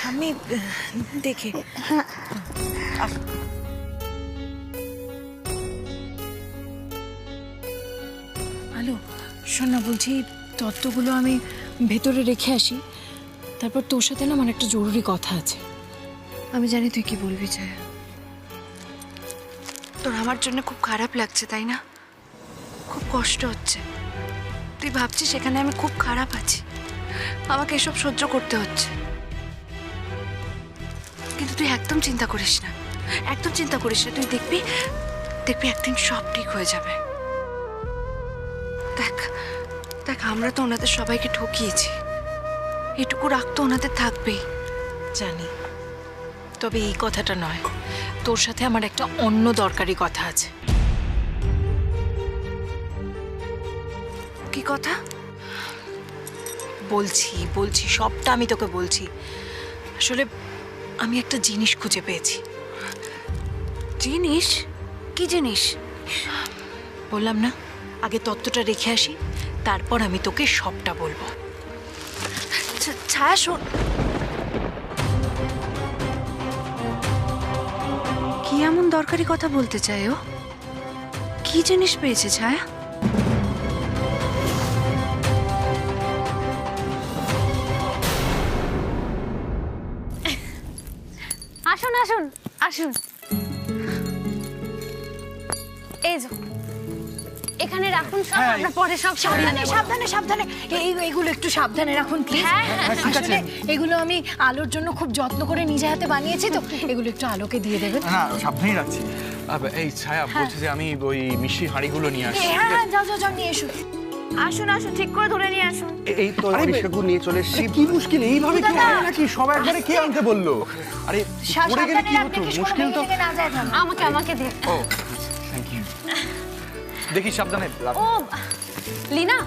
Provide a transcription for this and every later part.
আমি দেখে হ্যালো, শোন না, বলছি তত্ত্বগুলো আমি ভেতরে রেখে আসি, তারপর তোর সাথে না আমার একটা জরুরি কথা আছে। আমি জানি তুই কি বলবি জয়া। তোর আমার জন্য খুব খারাপ লাগছে তাই না? খুব কষ্ট হচ্ছে। তুই ভাবছিস সেখানে আমি খুব খারাপ আছি, আমাকে এসব সহ্য করতে হচ্ছে। কিন্তু তুই একদম চিন্তা করিস না, একদম চিন্তা করিস না। তুই দেখবি দেখবি একদিন সব ঠিক হয়ে যাবে। দেখ দেখ, আমরা তো ওনাদের সবাইকে ঠকিয়েছি, এটুকু রাগ তো ওনাদের থাকবেই। জানি, তবে এই কথাটা নয়, তোর সাথে আমার একটা অন্য দরকারি কথা আছে। কি কথা? বলছি বলছি সবটা আমি তোকে বলছি। আসলে আমি একটা জিনিস খুঁজে পেয়েছি। জিনিস? কি জিনিস? বললাম না, আগে তত্ত্বটা রেখে আসি, তারপর আমি তোকে সবটা বলবো। ছায়া শোন। কি এমন দরকারি কথা বলতে চাই ও? কি জিনিস পেয়েছে ছায়া? আসুন আসুন আসুন, এই যে এখানে রাখুন সব, আমরা পরে সব সামনে। সাবধানে সাবধানে, এইগুলো একটু সাবধানে রাখুন প্লিজ। আসলে এগুলো আমি আলোর জন্য খুব যত্ন করে নিজে হাতে বানিয়েছি, তো এগুলো একটু আলোকে দিয়ে দেবেন। না, সাবধানেই রাখছি। এই ছায়া বলছে যে আমি ওই মিষ্টি হাঁড়িগুলো নিয়ে আসছি। হ্যাঁ, যাও যাও যাও, নিয়ে এসো। আসুন আসুন, ঠিক করে ধরে নিয়ে আসুন। এই তো সেগুলো নিয়ে চলে এসেছি। কি মুশকিল, এইভাবে কি হয় নাকি? সব একবারে কে আনতে বললো? আরে পড়ে গেলে কি হতো? মুশকিল তো। আমাকে আমাকে দিয়ে। ও থ্যাংক ইউ। দেখি সাবধানে। ও লীনা,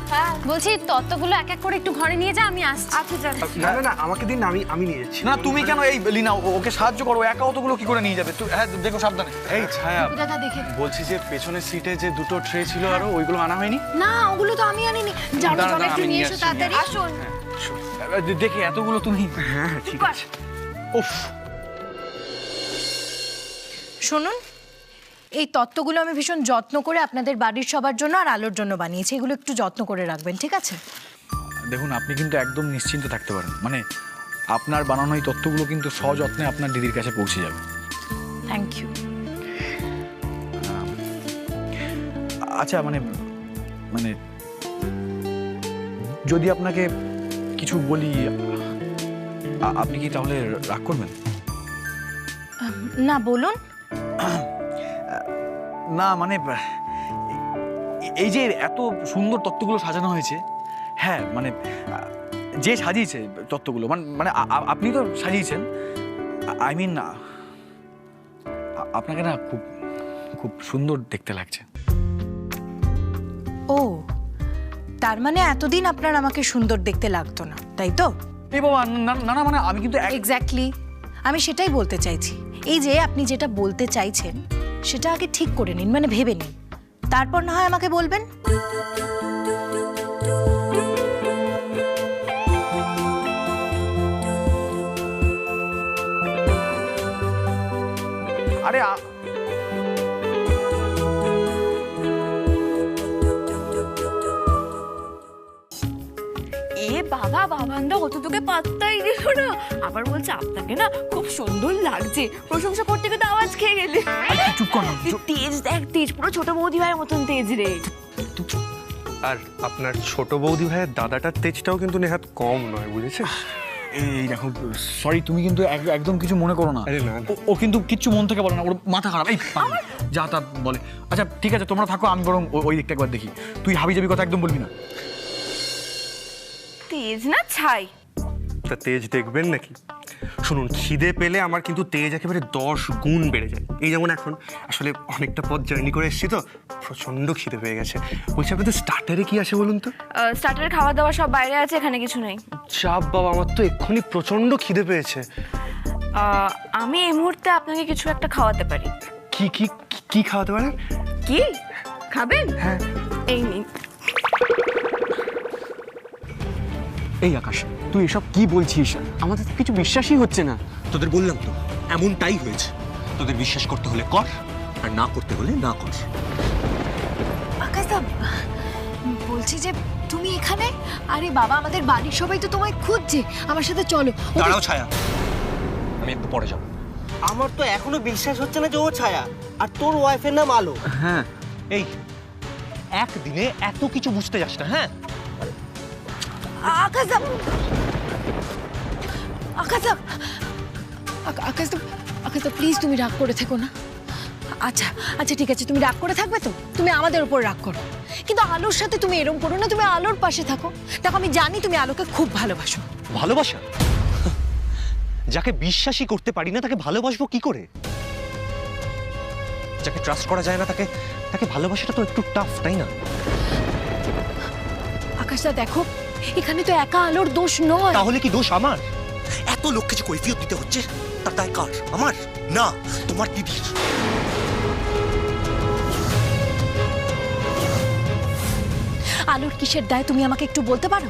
বলছি তত্ত্বগুলো এক এক করে একটু ঘরে নিয়ে যা, আমি আসছি। আচ্ছা চল। না না না, আমাকে দিন, আমি নিয়ে যাচ্ছি। না তুমি কেন? এই লিনা ওকে সাহায্য করো, একা অতগুলো কি করে নিয়ে যাবে? তুই হ্যাঁ দেখো সাবধানে। এই ছায়া দাদা দেখে। বলছি যে পেছনের সিটে যে দুটো ট্রে ছিল আরো, ওইগুলো আনা হয়নি? না, ওগুলো তো আমি আনিনি। যাও দাঁড়া, যাও, দাঁড়া, একটু আমি নিয়ে নিয়ে এসো আসছি, তাড়াতাড়ি। আসুন। দেখি এতগুলো তুমি। হ্যাঁ ঠিক আছে। উফ, শুনুন, এই তত্ত্বগুলো আমি ভীষণ যত্ন করে আপনাদের বাড়ির সবার জন্য আর আলোর জন্য বানিয়েছি। এগুলো একটু যত্ন করে রাখবেন, ঠিক আছে? দেখুন আপনি কিন্তু একদম নিশ্চিন্ত থাকতে পারেন। মানে আপনার বানানো এই তথ্যগুলো কিন্তু সযত্নে আপনার দিদির কাছে পৌঁছে যাবে। Thank you. আচ্ছা মানে মানে যদি আপনাকে কিছু বলি, আপনি কি তাহলে রাগ করবেন? না, বলুন। না মানে এই যে এত সুন্দর তত্ত্বগুলো সাজানো হয়েছে, হ্যাঁ মানে যে সাজিয়েছে তত্ত্বগুলো, মানে আপনি তো সাজিয়েছেন, আই মিন আপনাকে না খুব খুব সুন্দর দেখতে লাগছে। ও, তার মানে এতদিন আপনার আমাকে সুন্দর দেখতে লাগতো না, তাই তো? এই বাবা, না না মানে আমি কিন্তু এক্স্যাক্টলি, আমি সেটাই বলতে চাইছি। এই যে আপনি যেটা বলতে চাইছেন সেটা আগে ঠিক করে নিন, মানে ভেবে নিন, তারপর না হয় আমাকে বলবেন। আরে এ বাবা, বাবানদা অত তোকে পাত্তাই দিল না, আবার বলছে আপনাকে না খুব সুন্দর লাগছে। প্রশংসা করতে গিয়ে তো আওয়াজ খেয়ে গেলে। চুপ কর না। তেজ দেখ, তেজ পুরো ছোট বৌদি ভাইয়ের মতন তেজ রে। আর আপনার ছোট বৌদি ভাইয়ের দাদাটার তেজটাও কিন্তু নেহাত কম নয়, বুঝেছেন? এই দেখো, সরি, তুমি কিন্তু একদম কিছু মনে করো না। আরে না। ও কিন্তু কিচ্ছু মন থেকে বলে না, ওর মাথা খারাপ। এই যা তা বলে। আচ্ছা ঠিক আছে, তোমরা থাকো, আমি বরং ওই দিকটা একবার দেখি। তুই হাবি যাবি কথা একদম বলবি না। তেজ না ছাই। তা তেজ দেখবেন নাকি? শুনুন, খিদে পেলে আমার কিন্তু তেজ একেবারে 10 গুণ বেড়ে যায়। এই যেমন এখন আসলে অনেকটা পথ জার্নি করে এসেছি, তো প্রচন্ড খিদে পেয়ে গেছে। বলছি আপনাদের স্টার্টারে কি আছে বলুন তো? স্টার্টার খাওয়া দাওয়া সব বাইরে আছে, এখানে কিছু নেই। চাপ বাবা, আমার তো এক্ষুনি প্রচন্ড খিদে পেয়েছে। আমি এই মুহূর্তে আপনাকে কিছু একটা খাওয়াতে পারি। কি কি কি খাওয়াতে পারেন? কি খাবেন? হ্যাঁ। এই নিন। এই আকাশ, তুই এসব কি বলছিস? আমাদের তো কিছু বিশ্বাসই হচ্ছে না। তোদের বললাম তো, এমনটাই হয়েছে। তোদের বিশ্বাস করতে হলে কর, আর না করতে হলে না কর। আকাশদা, বলছি যে তুমি এখানে? আরে বাবা, আমাদের বাড়ির সবাই তো তোমায় খুঁজছে। আমার সাথে চলো। দাঁড়াও ছায়া, আমি একটু পরে যাবো। আমার তো এখনো বিশ্বাস হচ্ছে না যে ও ছায়া, আর তোর ওয়াইফের নাম আলো। হ্যাঁ, এই একদিনে এত কিছু বুঝতে যাস না, হ্যাঁ? আকাশদা, আকাশদা, আকাশদা, আকাশদা, প্লিজ তুমি রাগ করে থেকো না। আচ্ছা আচ্ছা, ঠিক আছে, তুমি রাগ করে থাকবে তো তুমি আমাদের উপর রাগ করো, কিন্তু আলোর সাথে তুমি এরম করো না। তুমি আলোর পাশে থাকো। দেখো, আমি জানি তুমি আলোকে খুব ভালোবাসো। ভালোবাসা? যাকে বিশ্বাসই করতে পারি না তাকে ভালোবাসবো কি করে? যাকে ট্রাস্ট করা যায় না তাকে তাকে ভালোবাসাটা তো একটু টাফ, তাই না? আকাশদা দেখো, এখানে তো একা আলোর দোষ নয়। তাহলে কি দোষ আমার? এত লোককে যে কৈফিয়ত দিতে হচ্ছে, তার দায় কার? আমার না, তোমার দিদির। আলোর কিসের দায় তুমি আমাকে একটু বলতে পারো?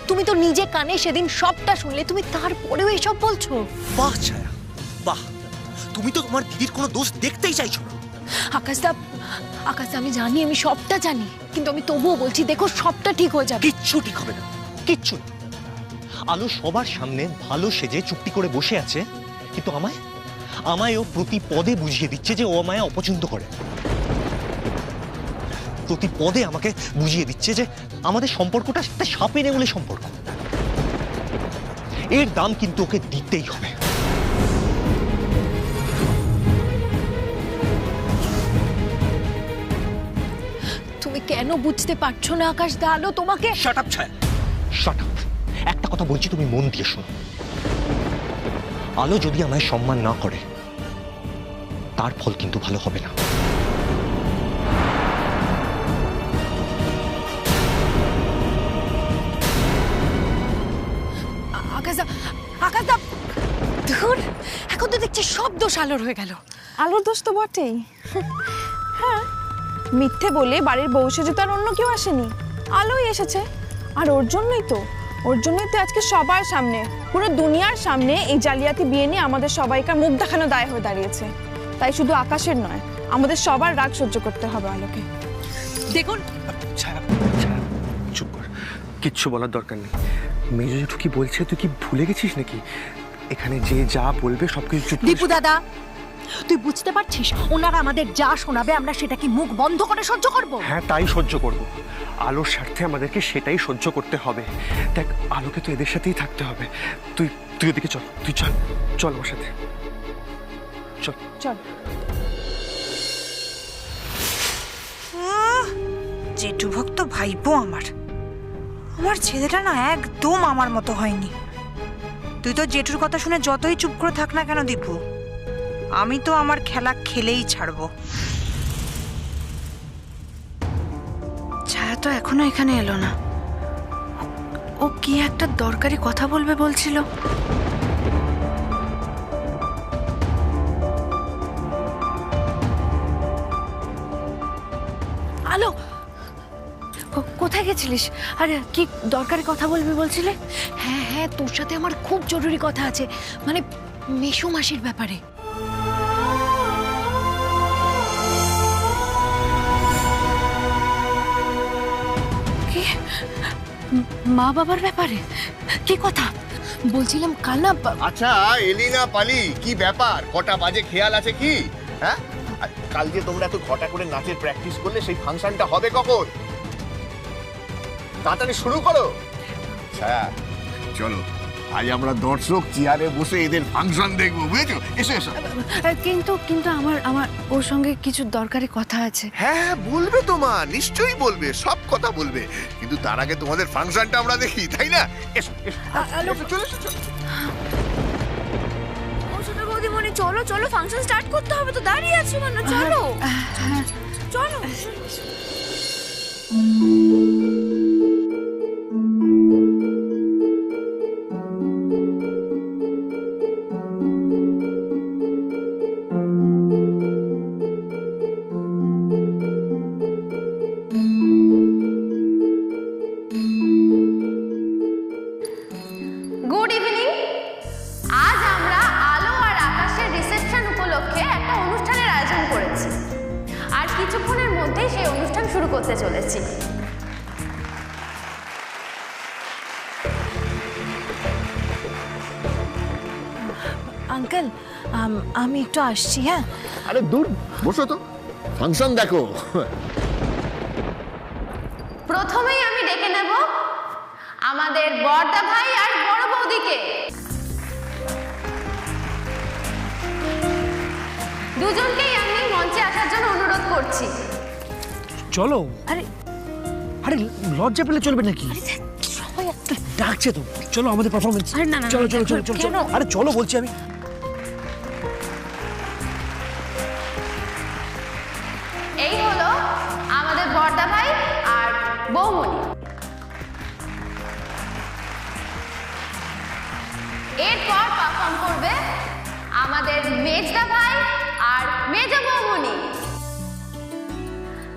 তুমি তো নিজে কানে সেদিন সবটা শুনলে, তুমি তারপরেও এসব বলছো? বাহ ছায়া, বাহ, তুমি তো তোমার দিদির কোনো দোষ দেখতেই চাইছো না। আকাশদা, আকাশদা, আমি জানি, আমি সবটা জানি, কিন্তু আমি তবুও বলছি, দেখো সবটা ঠিক হয়ে যাবে। কিচ্ছু ঠিক হবে না, কিচ্ছু না। আলো সবার সামনে ভালো সেজে চুপটি করে বসে আছে, কিন্তু আমায় ও প্রতি পদে বুঝিয়ে দিচ্ছে যে ও আমায় অপছন্দ করে। প্রতি পদে আমাকে বুঝিয়ে দিচ্ছে যে আমাদের সম্পর্কটা একটা সাপে নেউলে সম্পর্ক। এর দাম কিন্তু ওকে দিতেই হবে। তুমি কেন বুঝতে পারছো না আকাশদা? আলো তোমাকে... শাট আপ ছায়া, শাট আপ। একটা কথা বলছি, তুমি মন দিয়ে শোনো। আলো যদি আমায় সম্মান না করে, তার ফল কিন্তু ভালো হবে না। আকাশদা, আকাশদা, ধুর, এখন তো দেখছি সব দোষ আলোর হয়ে গেল। আলোর দোষ তো বটেই। হ্যাঁ, মিথ্যে বলে বাড়ির বউ সেজে তো আর অন্য কেউ আসেনি, আলোই এসেছে। আর ওর জন্যই তো আজকে সবার সামনে, পুরো দুনিয়ার সামনে এই জালিয়াতি বিয়ে নিয়ে আমাদের সবাইকার মুখ দেখানো দায় হয়ে দাঁড়িয়েছে। তাই শুধু আকাশের নয়, আমাদের সবার রাগ সহ্য করতে হবে আলোকে। দেখুন, ছায়া, ছায়া, চুপ কর, কিচ্ছু বলার দরকার নেই। মেজ জেঠু কি বলছে তুই কি ভুলে গেছিস নাকি? এখানে যে যা বলবে সবকিছু চুপ। দীপু দাদা, তুই বুঝতে পারছিস ওনারা আমাদের যা শোনাবে আমরা সেটা কি মুখ বন্ধ করে সহ্য করব? হ্যাঁ, তাই সহ্য করব। আলোর স্বার্থে আমাদেরকে সেটাই সহ্য করতে হবে। দেখ, আলোকে তো এদের সাথেই থাকতে হবে। তুই ওদিকে চল, তুই চল, চল আমার সাথে চল। চল। জেঠু ভক্ত ভাইপো আমার ছেলেটা না একদম আমার মতো হয়নি। তুই তো জেঠুর কথা শুনে যতই চুপ করে থাক না কেন দীপু, আমি তো আমার খেলা খেলেই ছাড়বো। ছায়া তো এখনো এখানে এলো না। ও কি একটা দরকারি কথা বলবে বলছিল। আলো, কোথায় গেছিলিস? আরে কি দরকারি কথা বলবি বলছিলে? হ্যাঁ হ্যাঁ, তোর সাথে আমার খুব জরুরি কথা আছে, মানে মেশো মাসির ব্যাপারে। কি মা বাবার ব্যাপারে? কি কথা বলছিলাম কাল না? আচ্ছা এলিনা পালি, কি ব্যাপার? কটা বাজে খেয়াল আছে কি? হ্যাঁ, কাল যে তোমরা এত ঘটা করে নাচের প্র্যাকটিস করলে, সেই ফাংশনটা হবে কখন? তাড়াতাড়ি শুরু করো। আচ্ছা চলো, আজ আমরা দর্শক চেয়ারে বসে এদের ফাংশন দেখবো, বুঝেছো? এসো এসো। কিন্তু আমার ওর সঙ্গে কিছু দরকারি কথা আছে। হ্যাঁ হ্যাঁ, বলবে তো মা, নিশ্চয়ই বলবে, সব কথা বলবে, কিন্তু তার আগে তোমাদের ফাংশনটা আমরা দেখি, তাই না? এসো এসো, চলো এসো, চলো। ছোট বৌদিমণি, চলো চলো, ফাংশন স্টার্ট করতে হবে তো, দাঁড়িয়ে আছো কেন? চলো চলো। শুরু করতে চলেছি। আঙ্কেল আমি একটু আসছি, হ্যাঁ? আরে দূর বসো তো, ফাংশন দেখো। প্রথমেই আমি ডেকে নেব আমাদের বড়দা ভাই আর বড় বৌদিকে। দুজনকেই আমি মঞ্চে আসার জন্য অনুরোধ করছি। চলো। আরে আরে লজ্জা পেলে চলবে নাকি? সবাই ডাকছে তো, চলো আমাদের পারফরমেন্স। আরে না, না, চলো না, চলো চলো কেন? চলো। আরে চলো বলছি আমি। এই হলো আমাদের বড়দা ভাই আর বৌমণি। এরপর পারফর্ম করবে আমাদের মেজদা ভাই আর মেজ বৌমণি।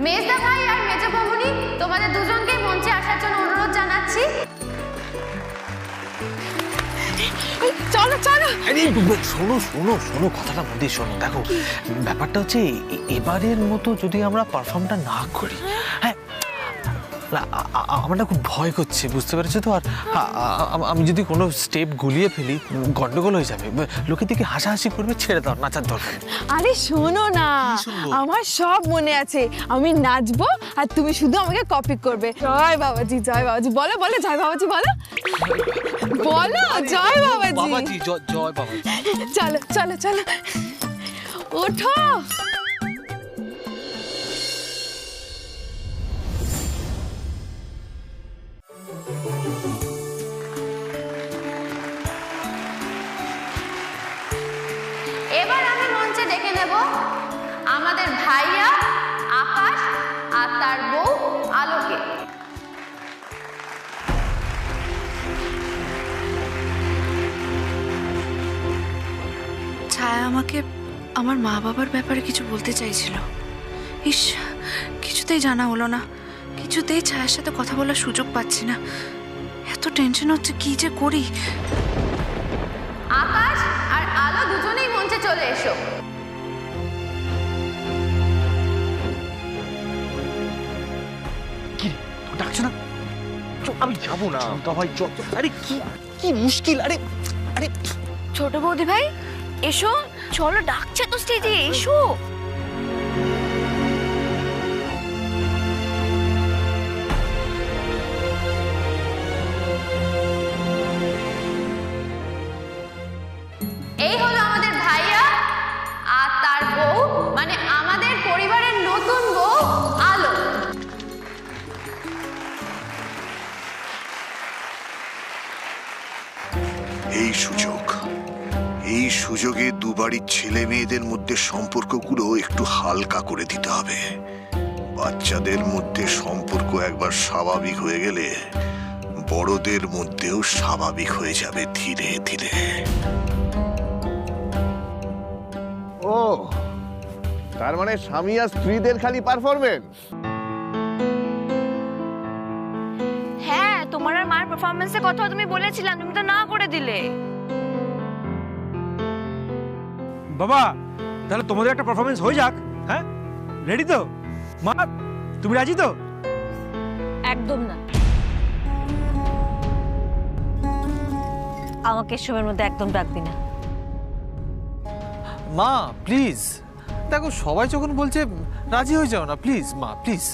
মেজদা ভাই আর মেজ বৌমণি, তোমাদের দুজনকে মঞ্চে আসার জন্য অনুরোধ জানাচ্ছি। চলো চলো। আরে শোনো শোনো শোনো, কথাটা মন দিয়ে শোনো। দেখো ব্যাপারটা হচ্ছে এবারের মতো যদি আমরা পারফর্মটা না করি, হ্যাঁ না আমার না খুব ভয় করছে, বুঝতে পেরেছো তো? আর আমি যদি কোনো স্টেপ গুলিয়ে ফেলি গন্ডগোল হয়ে যাবে, লোকে দিকে হাসাহাসি করবে, ছেড়ে দাও, নাচার দরকার নেই। আরে শোনো না, আমার সব মনে আছে। আমি নাচবো আর তুমি শুধু আমাকে কপি করবে। জয় বাবাজি, জয় বাবাজি। বলো বলো, জয় বাবাজি বলো বলো, জয় বাবাজি। বাবাজি জয় বাবাজি। চলো চলো চলো, ওঠো। এবার আমি মঞ্চে ডেকে নেব আমাদের ভাইয়া আকাশ আর তার বউ আলোকে। ছায়া আমাকে আমার মা বাবার ব্যাপারে কিছু বলতে চাইছিল। ইস, কিছুতেই জানা হলো না, কিছুতেই ছায়ার সাথে কথা বলার সুযোগ পাচ্ছি না। এত টেনশন হচ্ছে, কি যে করি। আকাশ আর আলো দুজনেই মঞ্চে চলে এসো। কি ডাকছো না? আমি যাবো না ভাই। আরে কি কি মুশকিল! আরে আরে ছোট বৌদি ভাই এসো, চলো, ডাকছে তো স্টেজে, এসো। এই হলো আমাদের ভাইয়া আর তার বউ, মানে আমাদের পরিবারের নতুন বউ আলো। এই সুযোগে দুবাড়ির ছেলে মেয়েদের মধ্যে সম্পর্কগুলো একটু হালকা করে দিতে হবে। বাচ্চাদের মধ্যে সম্পর্ক একবার স্বাভাবিক হয়ে গেলে বড়দের মধ্যেও স্বাভাবিক হয়ে যাবে ধীরে ধীরে। ও, তার মানে স্বামী আর স্ত্রীদের খালি পারফরমেন্স? হ্যাঁ, তোমার আর মায়ের পারফরমেন্সের কথা তুমি বলেছিলাম, তুমি তো না করে দিলে। বাবা তাহলে তোমাদের একটা পারফরমেন্স হয়ে যাক, হ্যাঁ? রেডি তো? মা তুমি রাজি তো? একদম না, আমাকে এসবের মধ্যে একদম ডাকবি না। মা প্লিজ, দেখো সবাই যখন বলছে রাজি হয়ে যাও না, প্লিজ মা, প্লিজ।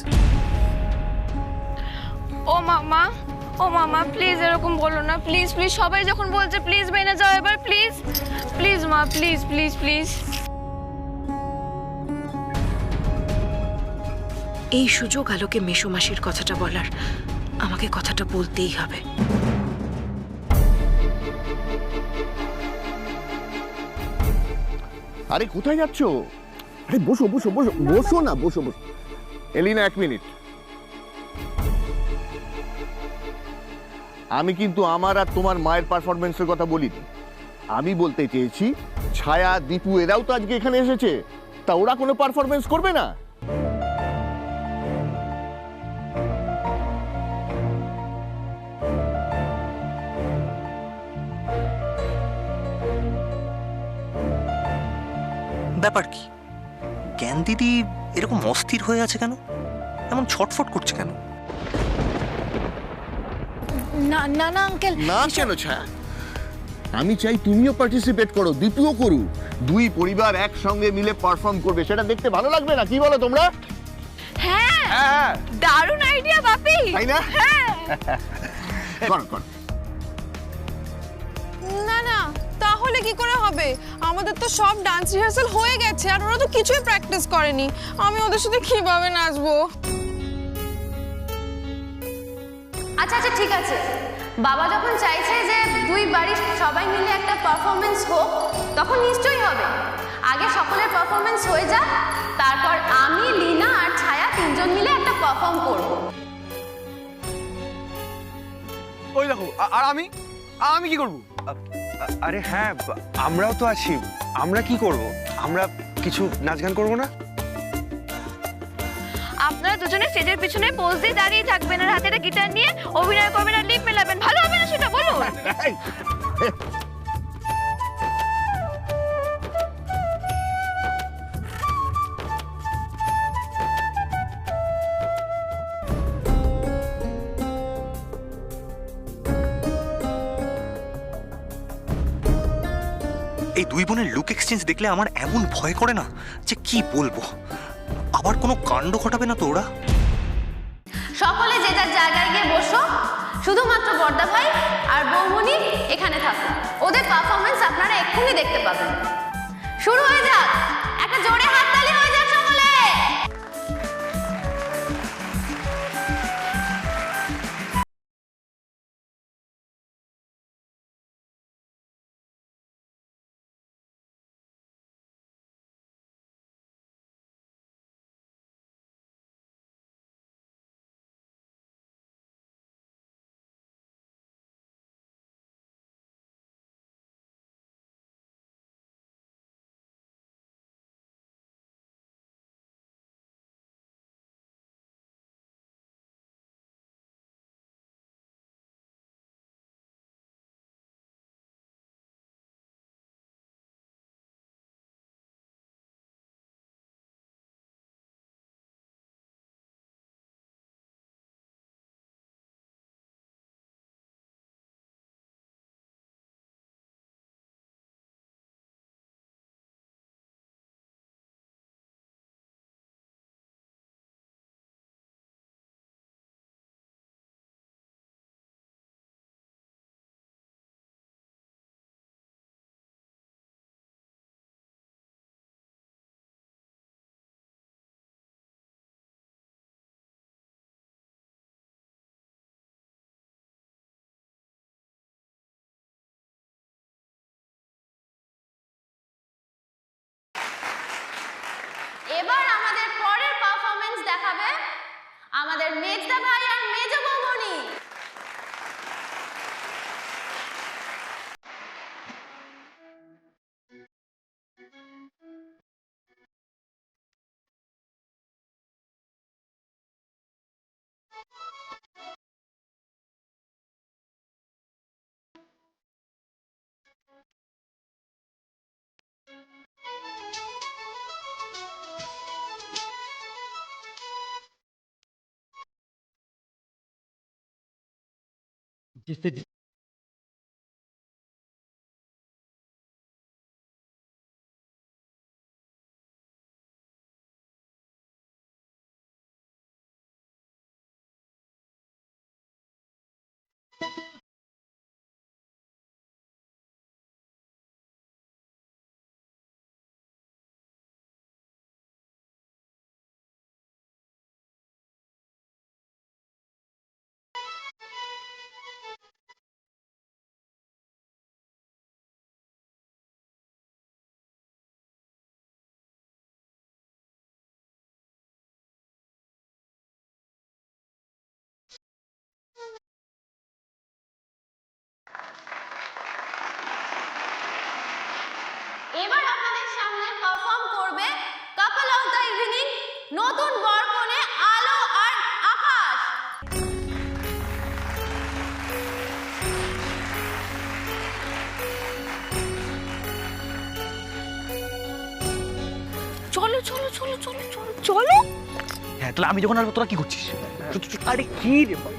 ও মামা, ও মামা প্লিজ এরকম বলো না, প্লিজ প্লিজ। সবাই যখন বলছে প্লিজ মেনে যাও এবার, প্লিজ প্লিজ মা, প্লিজ প্লিজ প্লিজ। এই সুযোগ আলোকে মেসোমাসির কথাটা বলার, আমাকে কথাটা বলতেই হবে। আরে কোথায় যাচ্ছ? আরে বসো বসো বসো বসো না, বসো বসো। এলিনা, 1 মিনিট। আমি কিন্তু আমার আর তোমার মায়ের পারফরমেন্সের কথা বলিনি। আমি বলতে চেয়েছি ছায়া, দীপু এরাও তো আজকে এখানে এসেছে, তা ওরা কোনো পারফরমেন্স করবে না? ব্যাপার কি? জ্ঞান দিদি এরকম অস্থির হয়ে আছে কেন? এমন ছটফট করছে কেন? না না না আঙ্কেল, না কেন ছায়া? আমি চাই তুমিও পার্টিসিপেট করো, দীপুও করুক। দুই পরিবার একসঙ্গে মিলে পারফর্ম করবে, সেটা দেখতে ভালো লাগবে না? কি বলো তোমরা? হ্যাঁ, দারুণ আইডিয়া বাপি, তাই না? হ্যাঁ। করো করো। না না, তাহলে কি করে হবে? আমাদের তো সব ডান্স রিহার্সাল হয়ে গেছে, আর ওরা তো কিছুই প্র্যাকটিস করেনি। আমি ওদের সাথে কিভাবে নাচবো? আচ্ছা আচ্ছা ঠিক আছে, বাবা যখন চাইছে যে দুই বাড়ির সবাই মিলে একটা পারফরমেন্স হোক, তখন নিশ্চয়ই হবে। আগে সকলের পারফরমেন্স হয়ে যাক, তারপর আমি, লীনা আর ছায়া তিনজন মিলে একটা পারফর্ম করব। ওই দেখো, আর আমি কি করব? আরে হ্যাঁ, আমরাও তো আছি। আমরা কি করব? আমরা কিছু নাচ গান করবো না? আপনারা দুজনে স্টেজের পিছনে পোজ দিয়ে দাঁড়িয়ে থাকবেন, আর হাতে একটা গিটার নিয়ে অভিনয় করবেন আর লিপ মেলাবেন। ভালো হবে না সেটা বলুন? এই দুই বোনের লুক এক্সচেঞ্জ দেখলে আমার এমন ভয় করে না যে কি বলবো। আবার কোনো কাণ্ড ঘটাবে না তো ওরা? সকলে যে যার জায়গায় গিয়ে বসো, শুধুমাত্র বড়দা ভাই আর বৌমনি এখানে থাকো। ওদের পারফরমেন্স আপনারা এক্ষুনি দেখতে পাবেন। শুরু হয়ে যাক, একটা জোরে হাততালি হয়ে যাক সকলে। এবার আমাদের পরের পারফরমেন্স দেখাবে আমাদের মেজদা ভাই আর মেজ বৌমনি। जिससे এবার আপনাদের সামনে পারফর্ম করবে কাপল অফ দ্য ইভিনিং, নতুন বরকনে আলো আর আকাশ। চলো চলো চলো চলো চলো চলো। হ্যাঁ, তাহলে আমি যখন আসবো তোরা কি করছিস? আরে কি রে ভাই